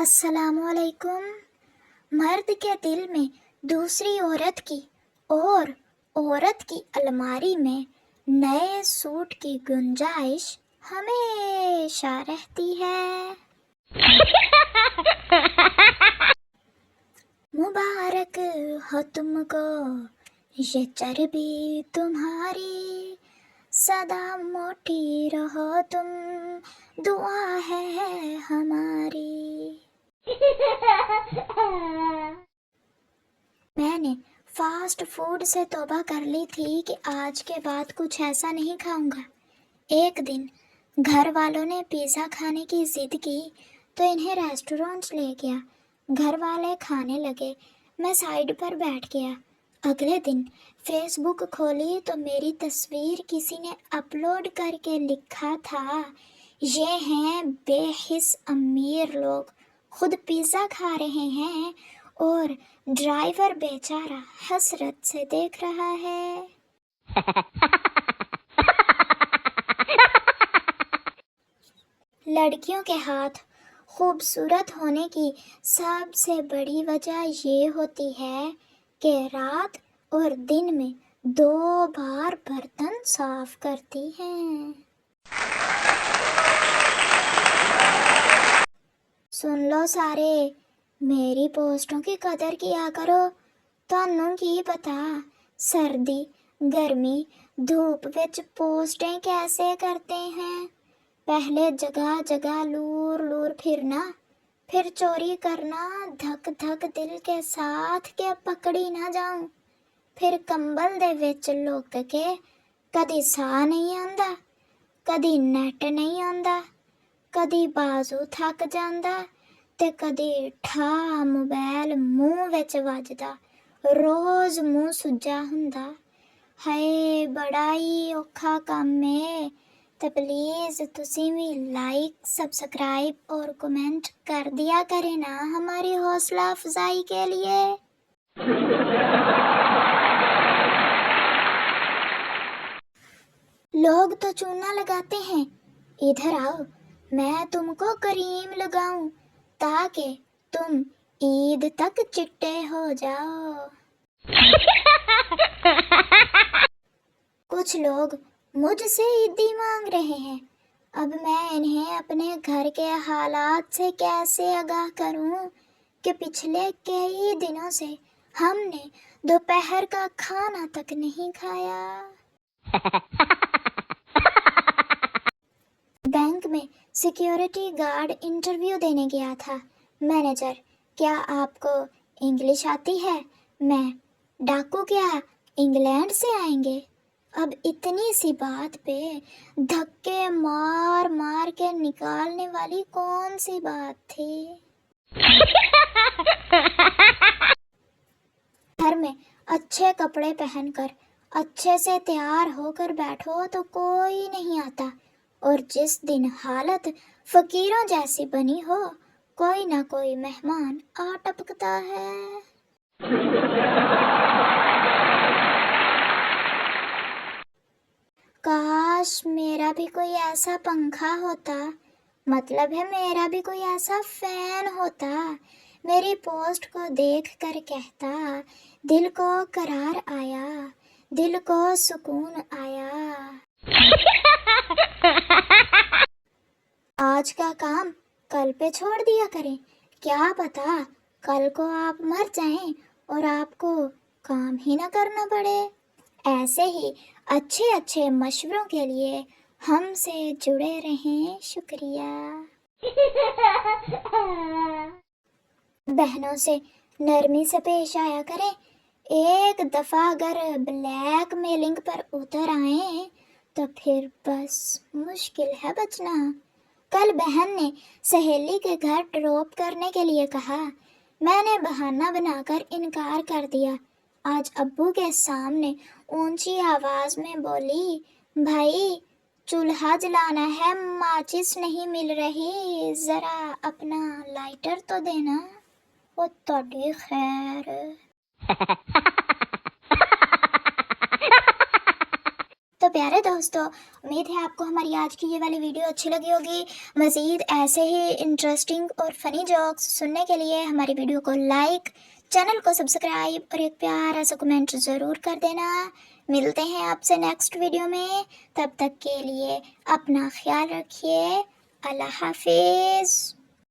السلام علیکم۔ مرد کے دل میں دوسری عورت کی اور عورت کی الماری میں نئے سوٹ کی گنجائش ہمیشہ رہتی ہے۔ مبارک ہو تم کو یہ چربی تمہاری، سدا موٹی رہو تم، دعا ہے ہماری۔ میں نے فاسٹ فوڈ سے توبہ کر لی تھی کہ آج کے بعد کچھ ایسا نہیں کھاؤں گا۔ ایک دن گھر والوں نے پیزا کھانے کی ضد کی تو انہیں ریسٹورانٹ لے گیا۔ گھر والے کھانے لگے، میں سائڈ پر بیٹھ گیا۔ اگلے دن فیس بک کھولی تو میری تصویر کسی نے اپلوڈ کر کے لکھا تھا، یہ ہیں بے حس امیر لوگ، خود پیزا کھا رہے ہیں اور ڈرائیور بیچارہ حسرت سے دیکھ رہا ہے۔ لڑکیوں کے ہاتھ خوبصورت ہونے کی سب سے بڑی وجہ یہ ہوتی ہے کہ رات اور دن میں 2 بار برتن صاف کرتی ہیں۔ سن لو سارے، میری پوسٹوں کی قدر کیا کرو، تانوں کی پتا سردی گرمی دھوپ وچ پوسٹیں کیسے کرتے ہیں۔ پہلے جگہ جگہ لور لور پھرنا، پھر چوری کرنا دھک دھک دل کے ساتھ کہ پکڑی نہ جاؤں، پھر کمبل دے وچ لک کے کدی ساہ نہیں آندا، کدی نیٹ نہیں آندا، کدی بازو تھک جاندا تے کدی ٹھا موبائل منہ وچ وجدا، روز منہ سجا ہوندا۔ ہائے بڑا ہی اوکھا کام ہے، تے پلیز تسی بھی لائک سبسکرائب اور کمنٹ کر دیا کرے نا ہماری حوصلہ افزائی کے لیے۔ لوگ تو چونا لگاتے ہیں، ادھر آؤ میں تم کو کریم لگاؤں تاکہ تم عید تک چٹے ہو جاؤ۔ کچھ لوگ مجھ سے عیدی مانگ رہے ہیں، اب میں انہیں اپنے گھر کے حالات سے کیسے آگاہ کروں کہ پچھلے کئی دنوں سے ہم نے دوپہر کا کھانا تک نہیں کھایا۔ بینک میں سیکیورٹی گارڈ انٹرویو دینے گیا تھا۔ مینیجر: کیا آپ کو انگلش آتی ہے؟ میں: ڈاکو کیا انگلینڈ سے آئیں گے؟ اب اتنی سی بات پہ دھکے مار مار کے نکالنے والی کون سی بات تھی؟ گھر میں اچھے کپڑے پہن کر اچھے سے تیار ہو کر بیٹھو تو کوئی نہیں آتا، اور جس دن حالت فقیروں جیسی بنی ہو کوئی نہ کوئی مہمان آ ٹپکتا ہے۔ کاش میرا بھی کوئی ایسا پنکھا ہوتا، مطلب ہے میرا بھی کوئی ایسا فین ہوتا، میری پوسٹ کو دیکھ کر کہتا دل کو قرار آیا، دل کو سکون آیا۔ آج کا کام کل پہ چھوڑ دیا کریں، کیا پتا کل کو آپ مر جائیں اور آپ کو کام ہی نہ کرنا پڑے۔ ایسے ہی اچھے اچھے مشوروں کے لیے ہم سے جڑے رہیں۔ شکریہ۔ بہنوں سے نرمی سے پیش آیا کریں، ایک دفعہ اگر بلیک میلنگ پر اتر آئیں تو پھر بس مشکل ہے بچنا۔ کل بہن نے سہیلی کے گھر ڈراپ کرنے کے لیے کہا، میں نے بہانہ بنا کر انکار کر دیا۔ آج ابو کے سامنے اونچی آواز میں بولی، بھائی چولہا جلانا ہے، ماچس نہیں مل رہی، ذرا اپنا لائٹر تو دینا۔ وہ تہاڈی خیر۔ تو پیارے دوستو، امید ہے آپ کو ہماری آج کی یہ والی ویڈیو اچھی لگی ہوگی۔ مزید ایسے ہی انٹرسٹنگ اور فنی جوکس سننے کے لیے ہماری ویڈیو کو لائک، چینل کو سبسکرائب اور ایک پیارا سا کمنٹ ضرور کر دینا۔ ملتے ہیں آپ سے نیکسٹ ویڈیو میں، تب تک کے لیے اپنا خیال رکھیے۔ اللہ حافظ۔